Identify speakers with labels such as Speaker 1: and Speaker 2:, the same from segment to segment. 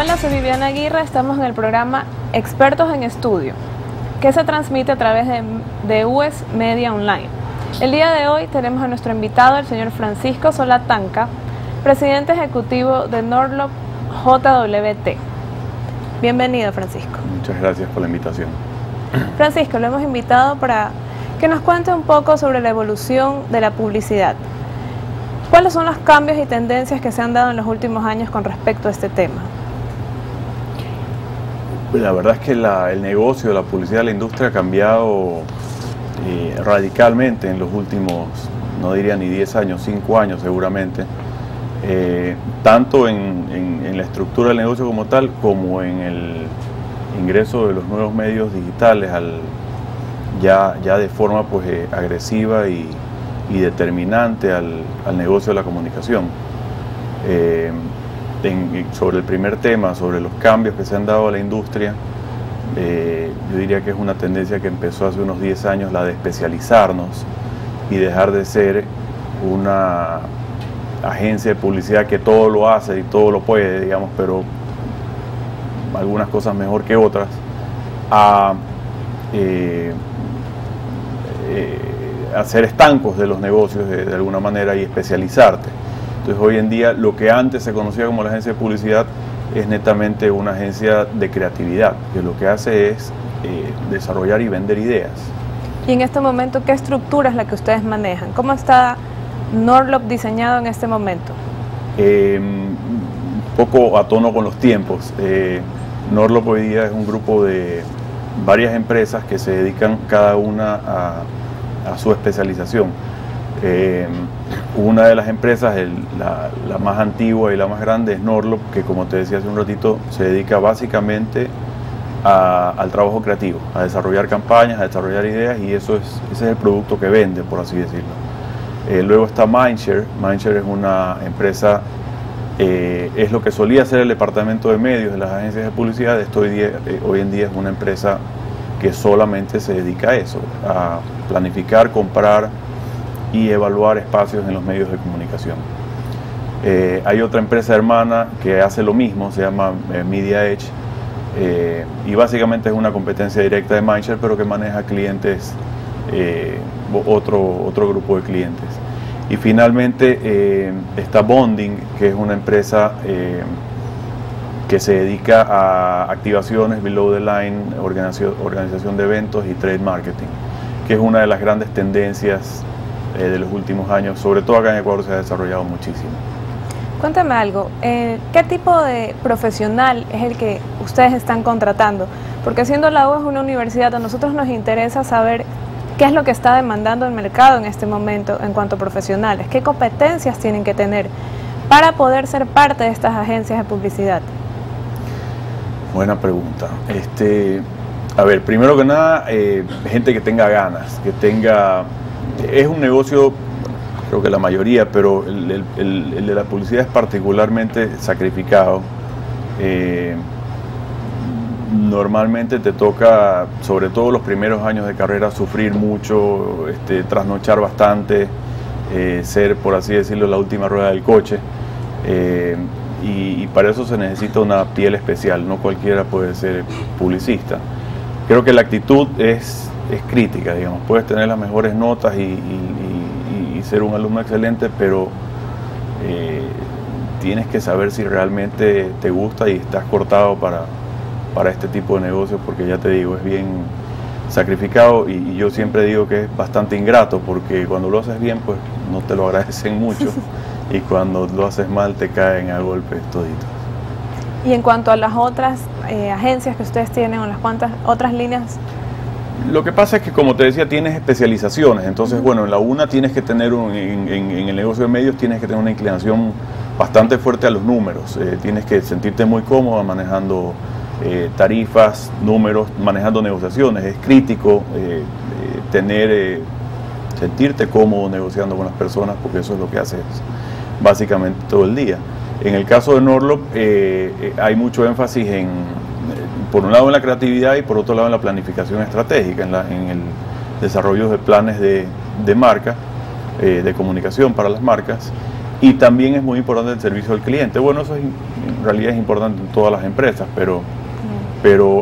Speaker 1: Hola, soy Viviana Aguirre, estamos en el programa Expertos en Estudio, que se transmite a través de US Media Online. El día de hoy tenemos a nuestro invitado, el señor Francisco Solá Tanca, presidente ejecutivo de Norlop JWT. Bienvenido, Francisco.
Speaker 2: Muchas gracias por la invitación.
Speaker 1: Francisco, lo hemos invitado para que nos cuente un poco sobre la evolución de la publicidad. ¿Cuáles son los cambios y tendencias que se han dado en los últimos años con respecto a este tema?
Speaker 2: La verdad es que el negocio de la publicidad, la industria ha cambiado radicalmente en los últimos, no diría ni 10 años, 5 años seguramente, tanto en la estructura del negocio como tal, como en el ingreso de los nuevos medios digitales ya de forma agresiva y determinante al negocio de la comunicación. Sobre el primer tema, sobre los cambios que se han dado a la industria, yo diría que es una tendencia que empezó hace unos 10 años, la de especializarnos y dejar de ser una agencia de publicidad que todo lo hace y todo lo puede, digamos, pero algunas cosas mejor que otras, a ser estancos de los negocios de alguna manera y especializarte. Entonces hoy en día lo que antes se conocía como la agencia de publicidad es netamente una agencia de creatividad, que lo que hace es desarrollar y vender ideas.
Speaker 1: Y en este momento, ¿qué estructura es la que ustedes manejan? ¿Cómo está Norlop diseñado en este momento?
Speaker 2: Un poco a tono con los tiempos. Norlop hoy día es un grupo de varias empresas que se dedican cada una a su especialización. Una de las empresas, la más antigua y la más grande, es Norlop, que como te decía hace un ratito, se dedica básicamente al trabajo creativo, a desarrollar campañas, a desarrollar ideas, y ese es el producto que vende, por así decirlo. Luego está Mindshare. Mindshare es una empresa, es lo que solía ser el departamento de medios de las agencias de publicidad. Hoy en día es una empresa que solamente se dedica a eso, a planificar, comprar y evaluar espacios en los medios de comunicación. Hay otra empresa hermana que hace lo mismo, se llama Media Edge, y básicamente es una competencia directa de Mindshare, pero que maneja clientes, otro grupo de clientes. Y finalmente está Bonding, que es una empresa que se dedica a activaciones, below the line, organización de eventos y trade marketing, que es una de las grandes tendencias de los últimos años. Sobre todo acá en Ecuador se ha desarrollado muchísimo.
Speaker 1: Cuéntame algo, ¿qué tipo de profesional es el que ustedes están contratando? Porque siendo la U es una universidad, a nosotros nos interesa saber qué es lo que está demandando el mercado en este momento en cuanto a profesionales, qué competencias tienen que tener para poder ser parte de estas agencias de publicidad.
Speaker 2: Buena pregunta. A ver, primero que nada, gente que tenga ganas, es un negocio, creo que la mayoría, pero el de la publicidad es particularmente sacrificado. Normalmente te toca, sobre todo los primeros años de carrera, sufrir mucho, trasnochar bastante, ser, por así decirlo, la última rueda del coche. Y para eso se necesita una piel especial, no cualquiera puede ser publicista. Creo que la actitud es crítica, digamos. Puedes tener las mejores notas y ser un alumno excelente, pero tienes que saber si realmente te gusta y estás cortado para este tipo de negocios, porque ya te digo, es bien sacrificado, y yo siempre digo que es bastante ingrato, porque cuando lo haces bien, pues no te lo agradecen mucho, y cuando lo haces mal te caen a golpes toditos.
Speaker 1: Y en cuanto a las otras agencias que ustedes tienen, o las cuantas otras líneas.
Speaker 2: Lo que pasa es que, como te decía, tienes especializaciones. Entonces, bueno, en la una tienes que tener, en el negocio de medios tienes que tener una inclinación bastante fuerte a los números. Tienes que sentirte muy cómoda manejando tarifas, números, manejando negociaciones. Es crítico sentirte cómodo negociando con las personas, porque eso es lo que haces básicamente todo el día. En el caso de Norlop hay mucho énfasis por un lado en la creatividad y por otro lado en la planificación estratégica, en el desarrollo de planes de marca, de comunicación para las marcas, Y también es muy importante el servicio al cliente. Bueno, eso en realidad es importante en todas las empresas, pero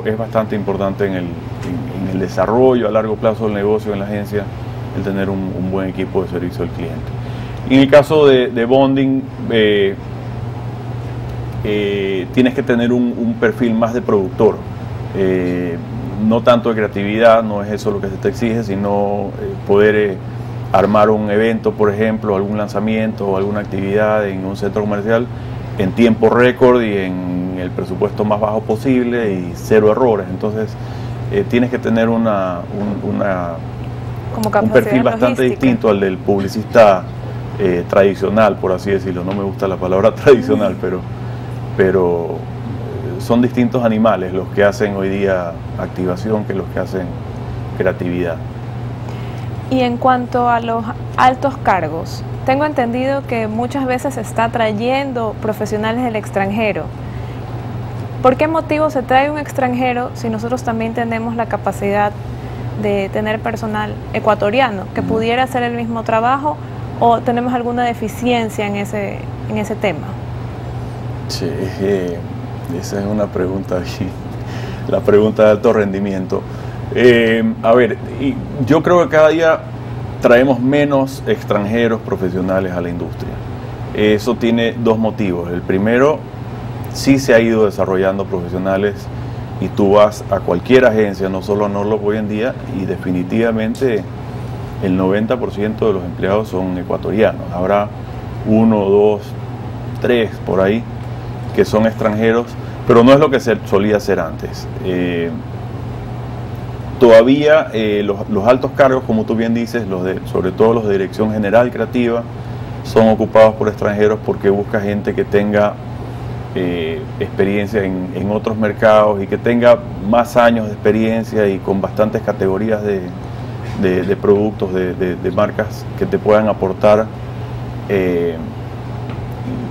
Speaker 2: es bastante importante en el desarrollo a largo plazo del negocio en la agencia, el tener un buen equipo de servicio al cliente. Y en el caso de bonding, tienes que tener un perfil más de productor, no tanto de creatividad, no es eso lo que se te exige, sino poder armar un evento, por ejemplo, algún lanzamiento o alguna actividad en un centro comercial en tiempo récord y en el presupuesto más bajo posible y 0 errores. Entonces tienes que tener un perfil bastante distinto al del publicista tradicional, por así decirlo. No me gusta la palabra tradicional, pero son distintos animales los que hacen hoy día activación que los que hacen creatividad.
Speaker 1: Y en cuanto a los altos cargos, tengo entendido que muchas veces se está trayendo profesionales del extranjero. ¿Por qué motivo se trae un extranjero si nosotros también tenemos la capacidad de tener personal ecuatoriano que pudiera hacer el mismo trabajo, o tenemos alguna deficiencia en ese tema?
Speaker 2: Sí, esa es una pregunta, la pregunta de alto rendimiento. A ver, yo creo que cada día traemos menos extranjeros profesionales a la industria. Eso tiene dos motivos. El primero, sí se ha ido desarrollando profesionales y tú vas a cualquier agencia, no solo a Norlop hoy en día, y definitivamente el 90% de los empleados son ecuatorianos. Habrá 1, 2, 3 por ahí que son extranjeros, pero no es lo que se solía hacer antes. Todavía los altos cargos, como tú bien dices, sobre todo los de dirección general creativa, son ocupados por extranjeros porque busca gente que tenga experiencia en otros mercados y que tenga más años de experiencia y con bastantes categorías de productos, de marcas que te puedan aportar.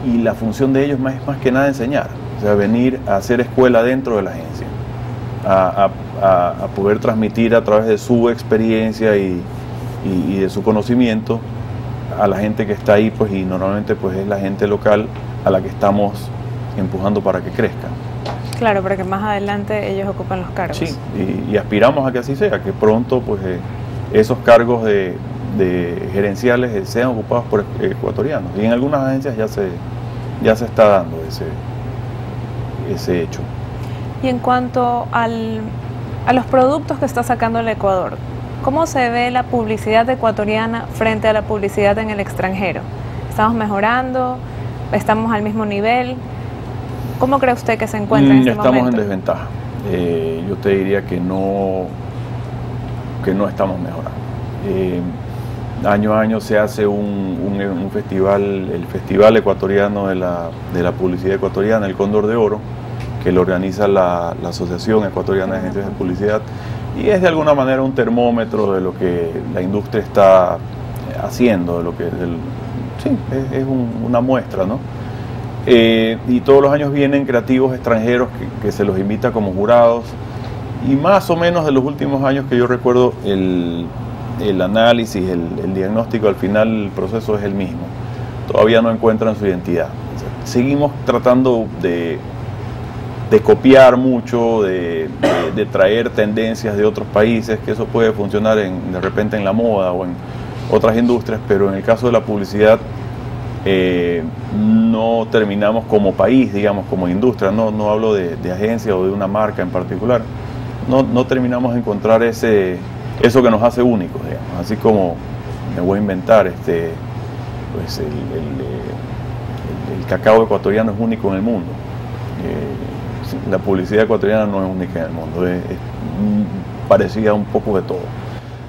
Speaker 2: Y la función de ellos es más que nada enseñar, o sea, venir a hacer escuela dentro de la agencia, a poder transmitir a través de su experiencia y de su conocimiento a la gente que está ahí, pues, y normalmente pues es la gente local a la que estamos empujando para que crezca.
Speaker 1: Claro, para que más adelante ellos ocupen los cargos.
Speaker 2: Sí, y aspiramos a que así sea, que pronto pues esos cargos de gerenciales sean ocupados por ecuatorianos, y en algunas agencias ya se está dando ese hecho.
Speaker 1: Y en cuanto a los productos que está sacando el Ecuador, ¿cómo se ve la publicidad ecuatoriana frente a la publicidad en el extranjero? ¿Estamos mejorando? ¿Estamos al mismo nivel? ¿Cómo cree usted que se encuentra en este momento?
Speaker 2: Estamos en desventaja. Yo te diría que no estamos mejorando. Año a año se hace un festival, el Festival Ecuatoriano de la Publicidad Ecuatoriana, el Cóndor de Oro, que lo organiza la Asociación Ecuatoriana de Agencias de Publicidad, y es de alguna manera un termómetro de lo que la industria está haciendo, es una muestra, ¿no? Y todos los años vienen creativos extranjeros que se los invita como jurados, y más o menos de los últimos años que yo recuerdo, el análisis, el diagnóstico, al final el proceso es el mismo. Todavía no encuentran su identidad. Seguimos tratando de copiar mucho, de traer tendencias de otros países, que eso puede funcionar de repente en la moda o en otras industrias, pero en el caso de la publicidad no terminamos como país, digamos, como industria, no hablo de agencia o de una marca en particular, no terminamos de encontrar eso que nos hace únicos, digamos. Así como me voy a inventar, pues el cacao ecuatoriano es único en el mundo. La publicidad ecuatoriana no es única en el mundo, es parecida un poco de todo.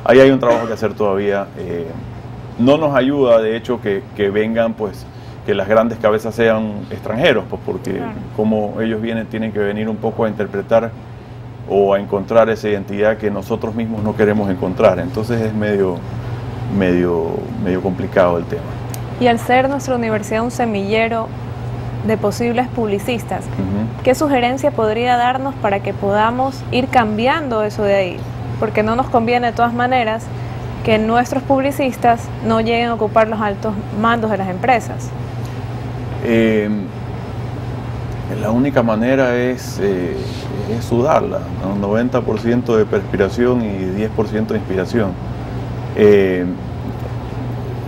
Speaker 2: Ahí hay un trabajo que hacer todavía. No nos ayuda, de hecho, que vengan, pues, que las grandes cabezas sean extranjeros, pues, porque claro, como ellos tienen que venir un poco a interpretar o a encontrar esa identidad que nosotros mismos no queremos encontrar. Entonces es medio complicado el tema.
Speaker 1: Y al ser nuestra universidad un semillero de posibles publicistas, ¿qué sugerencia podría darnos para que podamos ir cambiando eso de ahí? Porque no nos conviene de todas maneras que nuestros publicistas no lleguen a ocupar los altos mandos de las empresas.
Speaker 2: La única manera es sudarla, ¿no? 90% de perspiración y 10% de inspiración.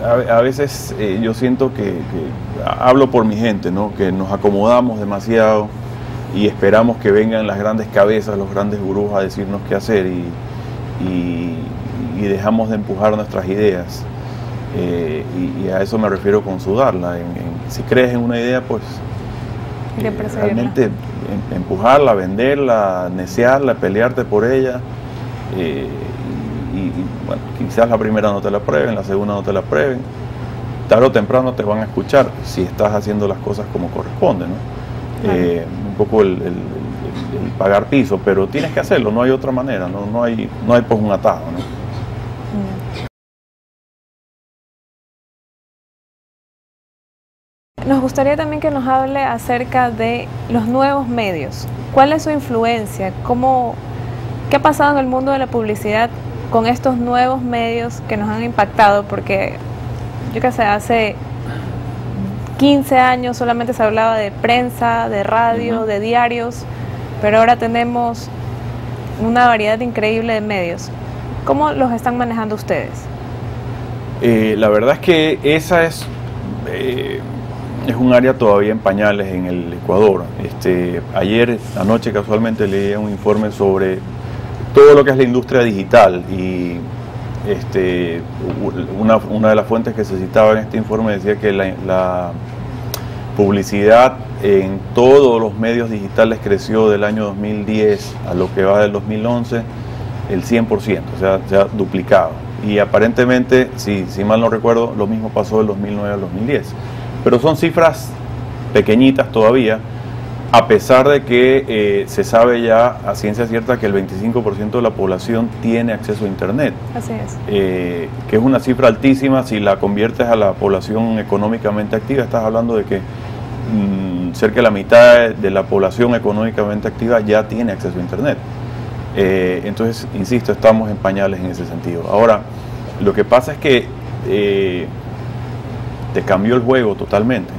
Speaker 2: A veces yo siento que hablo por mi gente, ¿no? Que nos acomodamos demasiado y esperamos que vengan las grandes cabezas, los grandes gurús a decirnos qué hacer y dejamos de empujar nuestras ideas. Y a eso me refiero con sudarla. Si crees en una idea, pues realmente empujarla, venderla, necearla, pelearte por ella. Y bueno, quizás la primera no te la prueben, la segunda no te la prueben. Tarde o temprano te van a escuchar si estás haciendo las cosas como corresponde, ¿no? Claro. Un poco el pagar piso, pero tienes que hacerlo, no hay otra manera, no hay pues un atajo, ¿no?
Speaker 1: Nos gustaría también que nos hable acerca de los nuevos medios. ¿Cuál es su influencia? ¿Qué ha pasado en el mundo de la publicidad con estos nuevos medios que nos han impactado? Porque, yo qué sé, hace 15 años solamente se hablaba de prensa, de radio, de diarios, pero ahora tenemos una variedad increíble de medios. ¿Cómo los están manejando ustedes?
Speaker 2: La verdad es que esa es un área todavía en pañales en el Ecuador. Ayer, anoche casualmente leí un informe sobre todo lo que es la industria digital y una de las fuentes que se citaba en este informe decía que la publicidad en todos los medios digitales creció del año 2010 a lo que va del 2011 el 100%, o sea, se ha duplicado. Y aparentemente, si mal no recuerdo, lo mismo pasó del 2009 al 2010. Pero son cifras pequeñitas todavía, a pesar de que se sabe ya a ciencia cierta que el 25% de la población tiene acceso a Internet.
Speaker 1: Así es.
Speaker 2: Que es una cifra altísima. Si la conviertes a la población económicamente activa, estás hablando de que cerca de la mitad de la población económicamente activa ya tiene acceso a Internet. Entonces, insisto, estamos en pañales en ese sentido. Ahora, lo que pasa es que te cambió el juego totalmente.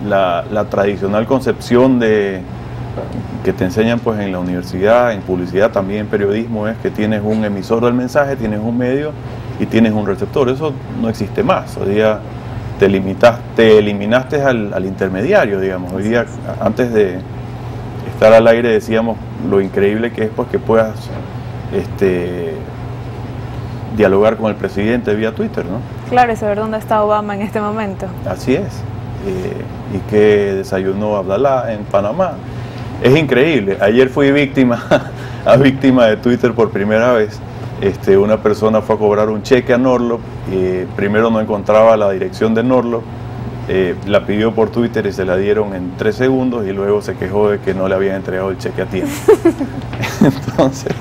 Speaker 2: La tradicional concepción que te enseñan pues en la universidad, en publicidad, también en periodismo, es que tienes un emisor del mensaje, tienes un medio y tienes un receptor. Eso no existe más. Hoy día te eliminaste al intermediario, digamos. Hoy día, antes de estar al aire, decíamos lo increíble que es pues que puedas dialogar con el presidente vía Twitter, ¿no?
Speaker 1: Claro, y saber dónde está Obama en este momento.
Speaker 2: Así es. Y que desayunó Abdalá en Panamá. Es increíble. Ayer fui víctima de Twitter por primera vez. Una persona fue a cobrar un cheque a Norlop, primero no encontraba la dirección de Norlop, la pidió por Twitter y se la dieron en 3 segundos y luego se quejó de que no le habían entregado el cheque a tiempo. Entonces,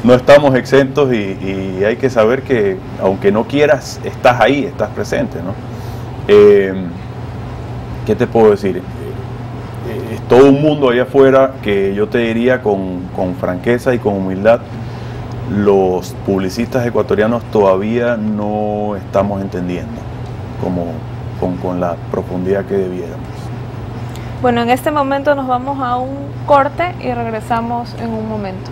Speaker 2: no estamos exentos y hay que saber que, aunque no quieras, estás ahí, estás presente, ¿no? ¿Qué te puedo decir? Es todo un mundo allá afuera que yo te diría con franqueza y con humildad, los publicistas ecuatorianos todavía no estamos entendiendo con la profundidad que debiéramos.
Speaker 1: Bueno, en este momento nos vamos a un corte y regresamos en un momento.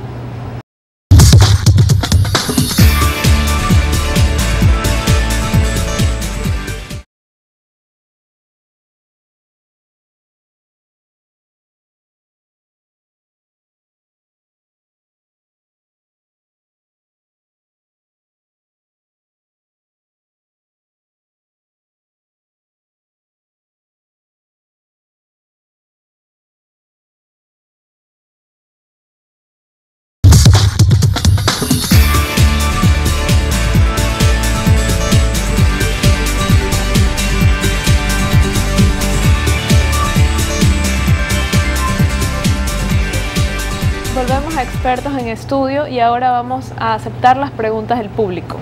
Speaker 1: Volvemos a Expertos en Estudio y ahora vamos a aceptar las preguntas del público.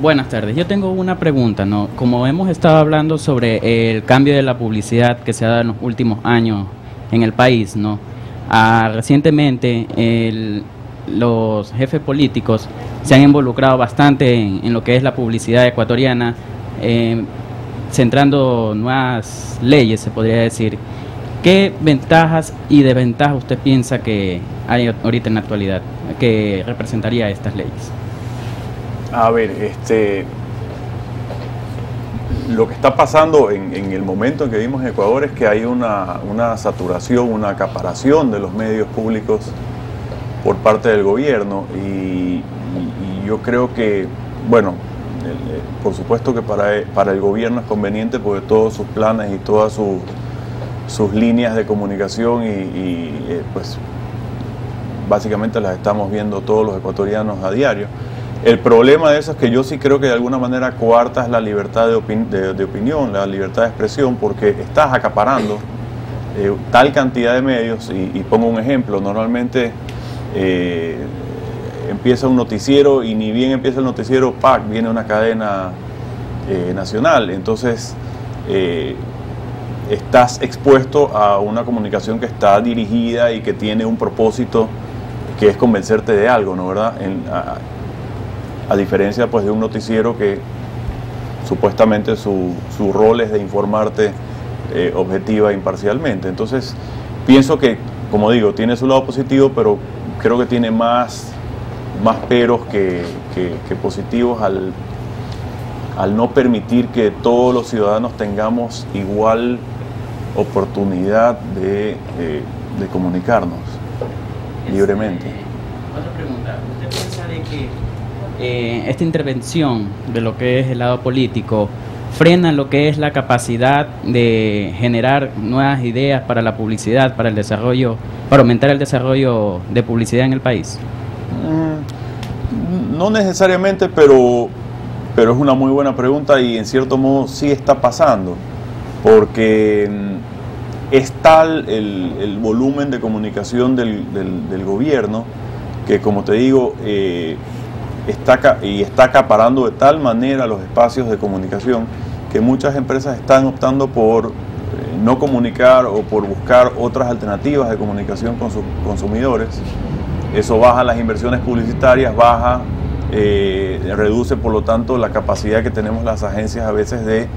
Speaker 3: Buenas tardes, yo tengo una pregunta, ¿no? Como hemos estado hablando sobre el cambio de la publicidad que se ha dado en los últimos años en el país, ¿no? Recientemente los jefes políticos se han involucrado bastante en lo que es la publicidad ecuatoriana, centrando nuevas leyes, se podría decir. ¿Qué ventajas y desventajas usted piensa que hay ahorita en la actualidad que representaría estas leyes?
Speaker 2: A ver, lo que está pasando en el momento en que vivimos en Ecuador es que hay una saturación, una acaparación de los medios públicos por parte del gobierno y yo creo que, bueno, por supuesto que para el gobierno es conveniente porque todos sus planes y todas sus líneas de comunicación pues básicamente las estamos viendo todos los ecuatorianos a diario. El problema de eso es que yo sí creo que de alguna manera coartas la libertad de opinión, la libertad de expresión, porque estás acaparando tal cantidad de medios y pongo un ejemplo, normalmente empieza un noticiero y ni bien empieza el noticiero, ¡pac!, viene una cadena nacional, entonces estás expuesto a una comunicación que está dirigida y que tiene un propósito que es convencerte de algo, ¿no? ¿Verdad? A diferencia pues de un noticiero que supuestamente su rol es de informarte objetiva e imparcialmente. Entonces pienso que, como digo, tiene su lado positivo, pero creo que tiene más peros que positivos al no permitir que todos los ciudadanos tengamos igual oportunidad de comunicarnos libremente.
Speaker 3: Otra pregunta, ¿usted piensa de que esta intervención de lo que es el lado político frena lo que es la capacidad de generar nuevas ideas para la publicidad, para el desarrollo, para aumentar el desarrollo de publicidad en el país?
Speaker 2: No necesariamente, pero es una muy buena pregunta y en cierto modo sí está pasando, porque es tal el volumen de comunicación del gobierno que, como te digo, está acaparando de tal manera los espacios de comunicación que muchas empresas están optando por no comunicar o por buscar otras alternativas de comunicación con sus consumidores. Eso baja las inversiones publicitarias, reduce por lo tanto la capacidad que tenemos las agencias a veces de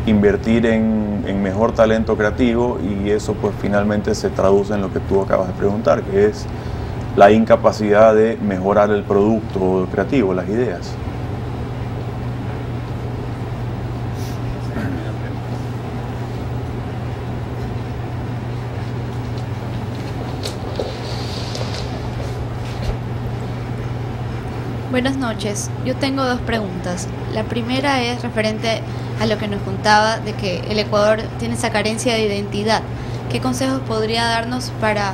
Speaker 2: invertir en mejor talento creativo y eso pues finalmente se traduce en lo que tú acabas de preguntar, que es la incapacidad de mejorar el producto creativo, las ideas.
Speaker 4: Buenas noches, yo tengo dos preguntas. La primera es referente a lo que nos contaba de que el Ecuador tiene esa carencia de identidad. ¿Qué consejos podría darnos para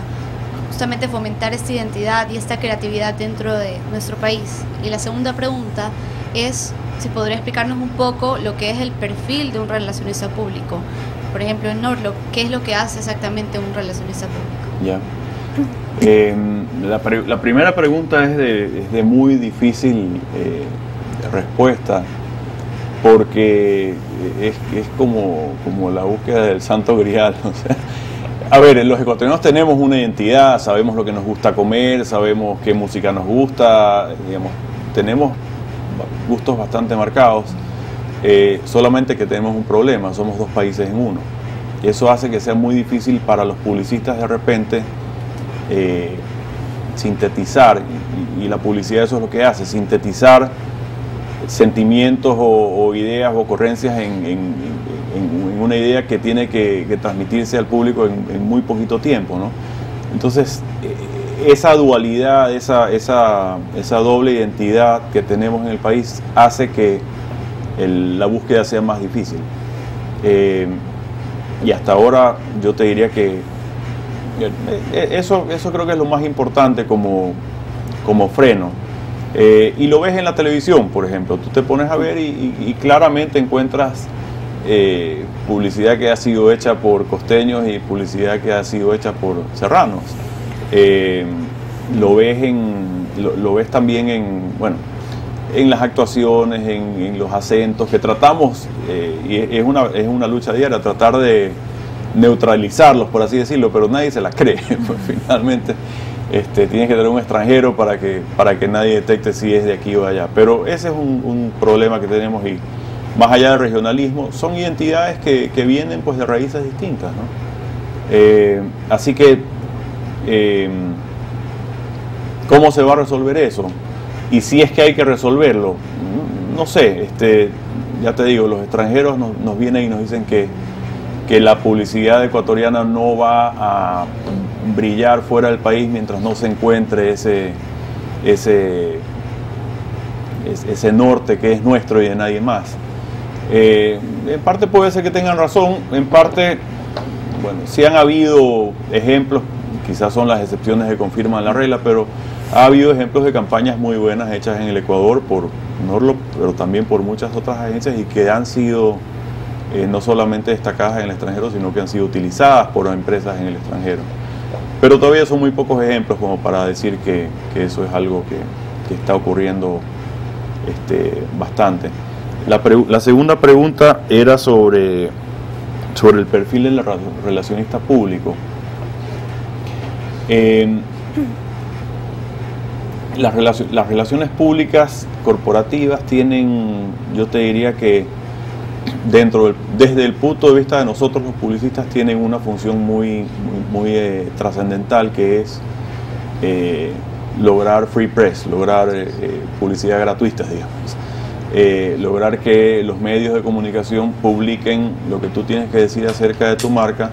Speaker 4: justamente fomentar esta identidad y esta creatividad dentro de nuestro país? Y la segunda pregunta es si podría explicarnos un poco lo que es el perfil de un relacionista público. Por ejemplo, en Norlock, ¿qué es lo que hace exactamente un relacionista público?
Speaker 2: Ya. La primera pregunta es de muy difícil respuesta, porque es como la búsqueda del santo grial. O sea, a ver, los ecuatorianos tenemos una identidad, sabemos lo que nos gusta comer, sabemos qué música nos gusta, digamos, tenemos gustos bastante marcados, solamente que tenemos un problema, somos dos países en uno. Y eso hace que sea muy difícil para los publicistas de repente sintetizar, y la publicidad eso es lo que hace, sintetizar sentimientos o ideas o ocurrencias en una idea que tiene que transmitirse al público en muy poquito tiempo, ¿no? Entonces esa dualidad, esa doble identidad que tenemos en el país hace que la búsqueda sea más difícil, y hasta ahora yo te diría que eso creo que es lo más importante como freno. Y lo ves en la televisión, por ejemplo, tú te pones a ver y claramente encuentras publicidad que ha sido hecha por costeños y publicidad que ha sido hecha por serranos. Lo ves también en las actuaciones, en los acentos que tratamos, y es una lucha diaria tratar de neutralizarlos, por así decirlo, pero nadie se las cree, pues, finalmente. tienes que tener un extranjero para que nadie detecte si es de aquí o de allá. Pero ese es un problema que tenemos, y más allá del regionalismo, son identidades que vienen pues de raíces distintas, ¿no? Así que, ¿cómo se va a resolver eso? Y si es que hay que resolverlo, no sé, ya te digo, los extranjeros nos vienen y nos dicen que la publicidad ecuatoriana no va a brillar fuera del país mientras no se encuentre ese norte que es nuestro y de nadie más. En parte puede ser que tengan razón, en parte, bueno, sí han habido ejemplos, quizás son las excepciones que confirman la regla, pero ha habido ejemplos de campañas muy buenas hechas en el Ecuador por Norlop, pero también por muchas otras agencias, y que han sido no solamente destacadas en el extranjero, sino que han sido utilizadas por empresas en el extranjero. Pero todavía son muy pocos ejemplos como para decir que eso es algo que está ocurriendo bastante. La segunda pregunta era sobre el perfil del relacionista público. Las relaciones públicas corporativas tienen, yo te diría que desde el punto de vista de nosotros los publicistas, tienen una función muy trascendental, que es lograr free press, lograr publicidad gratuita, digamos. Lograr que los medios de comunicación publiquen lo que tú tienes que decir acerca de tu marca,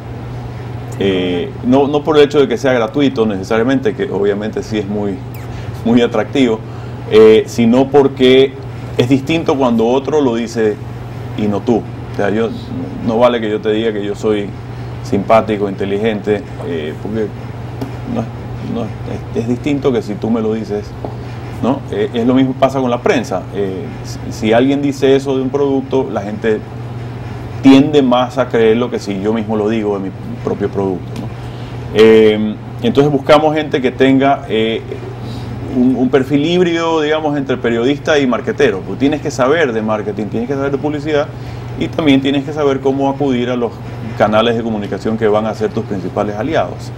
Speaker 2: no por el hecho de que sea gratuito necesariamente, que obviamente sí es muy atractivo, sino porque es distinto cuando otro lo dice y no tú. O sea, no vale que yo te diga que yo soy simpático, inteligente, porque es distinto que si tú me lo dices, ¿no? Es lo mismo pasa con la prensa. Si alguien dice eso de un producto, la gente tiende más a creerlo que si yo mismo lo digo de mi propio producto, ¿no? Entonces buscamos gente que tenga un perfil híbrido, digamos, entre periodista y marketero. Pues tienes que saber de marketing, tienes que saber de publicidad, y también tienes que saber cómo acudir a los canales de comunicación que van a ser tus principales aliados.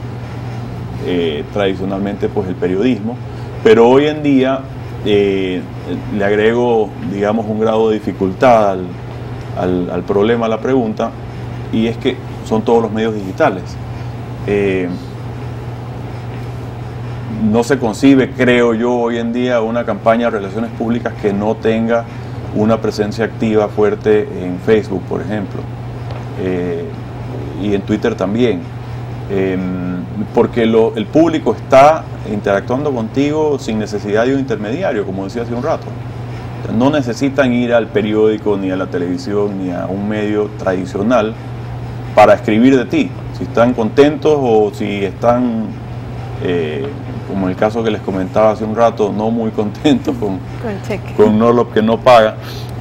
Speaker 2: Tradicionalmente, pues el periodismo, pero hoy en día le agrego, digamos, un grado de dificultad al problema, a la pregunta, y es que son todos los medios digitales. No se concibe, creo yo, hoy en día una campaña de relaciones públicas que no tenga una presencia activa fuerte en Facebook, por ejemplo, y en Twitter también, porque el público está interactuando contigo sin necesidad de un intermediario, como decía hace un rato. No necesitan ir al periódico, ni a la televisión, ni a un medio tradicional para escribir de ti. Si están contentos o si están, como el caso que les comentaba hace un rato, no muy contentos con Norlop, que no paga,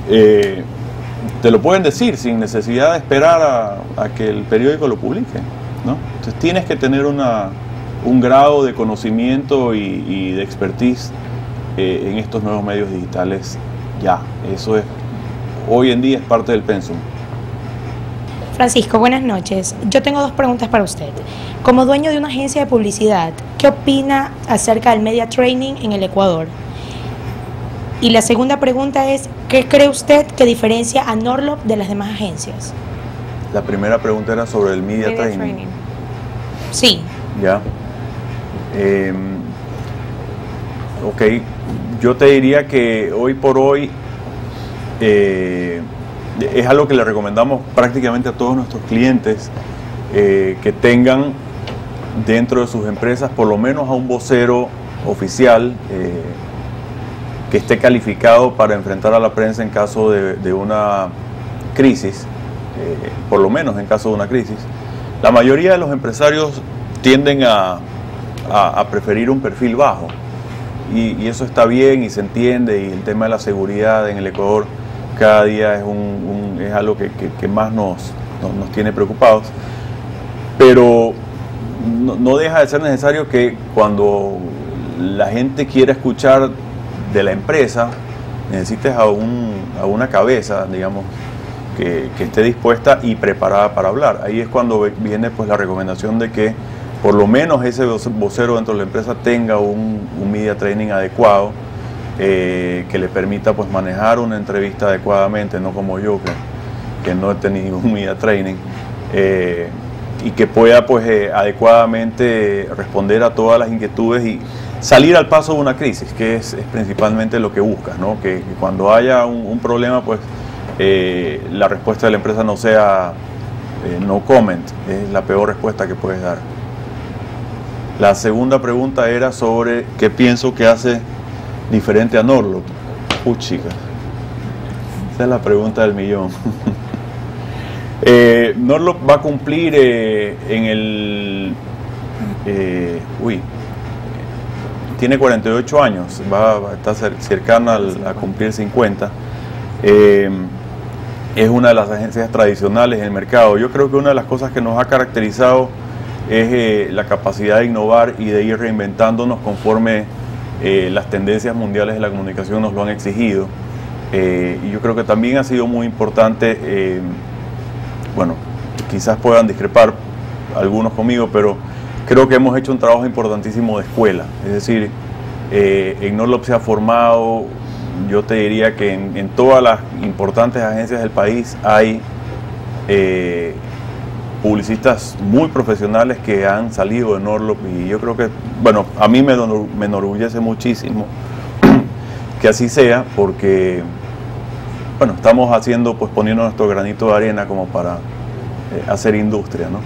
Speaker 2: te lo pueden decir sin necesidad de esperar a que el periódico lo publique, ¿no? Entonces tienes que tener un grado de conocimiento y de expertise en estos nuevos medios digitales. Ya, eso es, hoy en día es parte del pensum.
Speaker 5: Francisco, buenas noches. Yo tengo dos preguntas para usted. Como dueño de una agencia de publicidad, ¿qué opina acerca del media training en el Ecuador? Y la segunda pregunta es, ¿qué cree usted que diferencia a Norlop de las demás agencias?
Speaker 2: La primera pregunta era sobre el media training.
Speaker 5: Sí.
Speaker 2: Ya. Ok, yo te diría que hoy por hoy es algo que le recomendamos prácticamente a todos nuestros clientes, que tengan dentro de sus empresas por lo menos a un vocero oficial que esté calificado para enfrentar a la prensa en caso de una crisis, por lo menos en caso de una crisis. La mayoría de los empresarios tienden a preferir un perfil bajo, y eso está bien y se entiende, y el tema de la seguridad en el Ecuador cada día es algo que más nos tiene preocupados, pero no deja de ser necesario que cuando la gente quiera escuchar de la empresa, necesites a una cabeza, digamos, que esté dispuesta y preparada para hablar. Ahí es cuando viene pues la recomendación de que por lo menos ese vocero dentro de la empresa tenga un media training adecuado, que le permita pues manejar una entrevista adecuadamente, no como yo que no he tenido un media training, y que pueda pues adecuadamente responder a todas las inquietudes y salir al paso de una crisis, que es principalmente lo que buscas, ¿no? Que cuando haya un problema, pues la respuesta de la empresa no sea no comment, es la peor respuesta que puedes dar. La segunda pregunta era sobre qué pienso que hace diferente a Norlop. Chica, esa es la pregunta del millón. Norlop va a cumplir en el... tiene 48 años, va a estar cercana a cumplir 50. Es una de las agencias tradicionales en el mercado. Yo creo que una de las cosas que nos ha caracterizado es la capacidad de innovar y de ir reinventándonos conforme las tendencias mundiales de la comunicación nos lo han exigido. Y yo creo que también ha sido muy importante, bueno, quizás puedan discrepar algunos conmigo, pero creo que hemos hecho un trabajo importantísimo de escuela. Es decir, en Norlop se ha formado, yo te diría que en todas las importantes agencias del país hay publicistas muy profesionales que han salido de Norlop, y yo creo que, bueno, a mí me enorgullece muchísimo que así sea, porque, bueno, estamos haciendo, pues poniendo nuestro granito de arena como para hacer industria, ¿no?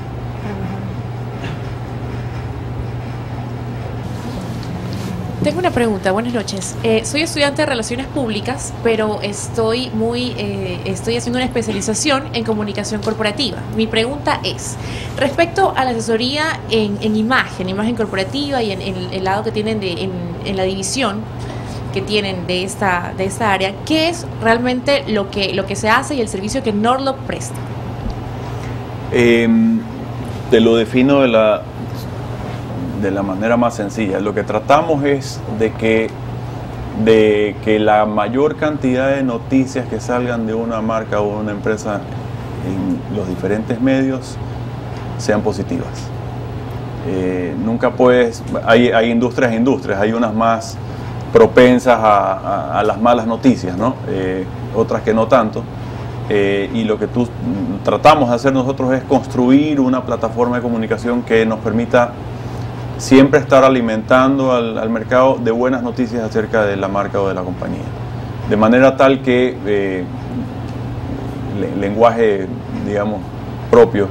Speaker 6: Tengo una pregunta, buenas noches. Soy estudiante de Relaciones Públicas, pero estoy haciendo una especialización en comunicación corporativa. Mi pregunta es, respecto a la asesoría en imagen corporativa y en el lado que tienen en la división que tienen de esta área, ¿qué es realmente lo que se hace y el servicio que Norlop presta?
Speaker 2: Te lo defino de la manera más sencilla. Lo que tratamos es de que la mayor cantidad de noticias que salgan de una marca o una empresa en los diferentes medios sean positivas. Nunca puedes, hay industrias, hay unas más propensas a las malas noticias, ¿no? Otras que no tanto. Y lo que tratamos de hacer nosotros es construir una plataforma de comunicación que nos permita siempre estar alimentando al mercado de buenas noticias acerca de la marca o de la compañía. De manera tal que lenguaje, digamos, propio,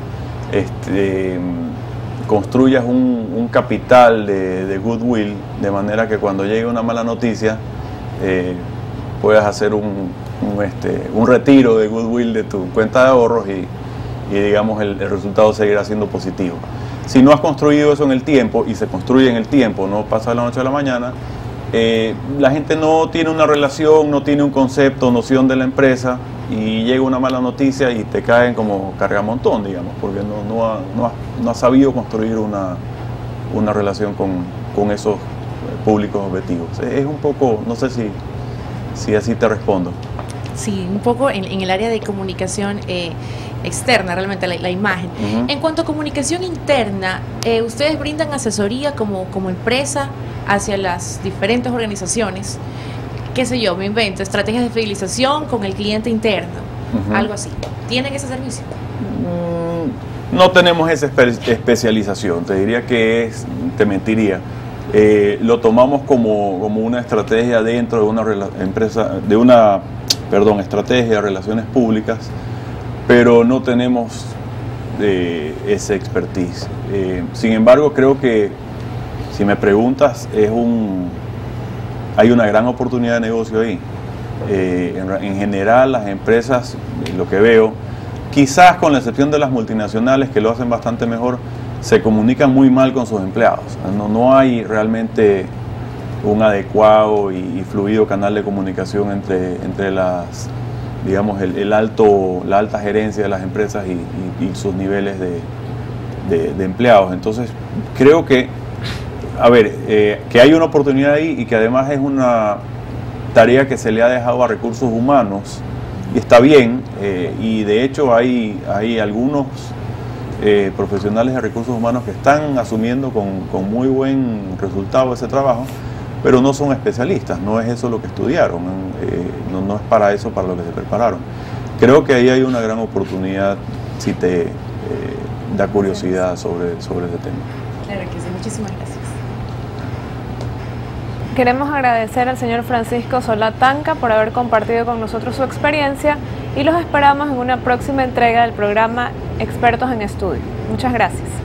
Speaker 2: construyas un capital de goodwill, de manera que cuando llegue una mala noticia puedas hacer un retiro de goodwill de tu cuenta de ahorros y digamos el resultado seguirá siendo positivo. Si no has construido eso en el tiempo, y se construye en el tiempo, no pasa de la noche a la mañana, la gente no tiene una relación, no tiene un concepto, noción de la empresa, y llega una mala noticia y te caen como cargamontón, digamos, porque no has sabido construir una relación con esos públicos objetivos. Es un poco, no sé si así te respondo.
Speaker 6: Sí, un poco en el área de comunicación externa, realmente la imagen. En cuanto a comunicación interna, ¿ustedes brindan asesoría como empresa hacia las diferentes organizaciones? Qué sé yo, me invento, estrategias de fidelización con el cliente interno, algo así. ¿Tienen ese servicio?
Speaker 2: No tenemos esa especialización, te diría que te mentiría. Lo tomamos como una estrategia dentro de una empresa, estrategia de relaciones públicas, pero no tenemos ese expertise. Sin embargo, creo que, si me preguntas, hay una gran oportunidad de negocio ahí. En general, las empresas, lo que veo, quizás con la excepción de las multinacionales, que lo hacen bastante mejor, se comunican muy mal con sus empleados. No hay realmente un adecuado y fluido canal de comunicación entre las, digamos, la alta gerencia de las empresas y sus niveles de empleados. Entonces, creo que, que hay una oportunidad ahí, y que además es una tarea que se le ha dejado a recursos humanos, y está bien, y de hecho hay algunos profesionales de recursos humanos que están asumiendo con muy buen resultado ese trabajo, pero no son especialistas, no es eso lo que estudiaron, no es para eso para lo que se prepararon. Creo que ahí hay una gran oportunidad si te da curiosidad sobre ese tema.
Speaker 6: Claro que sí, muchísimas gracias.
Speaker 1: Queremos agradecer al señor Francisco Solá Tanca por haber compartido con nosotros su experiencia y los esperamos en una próxima entrega del programa Expertos en Estudio. Muchas gracias.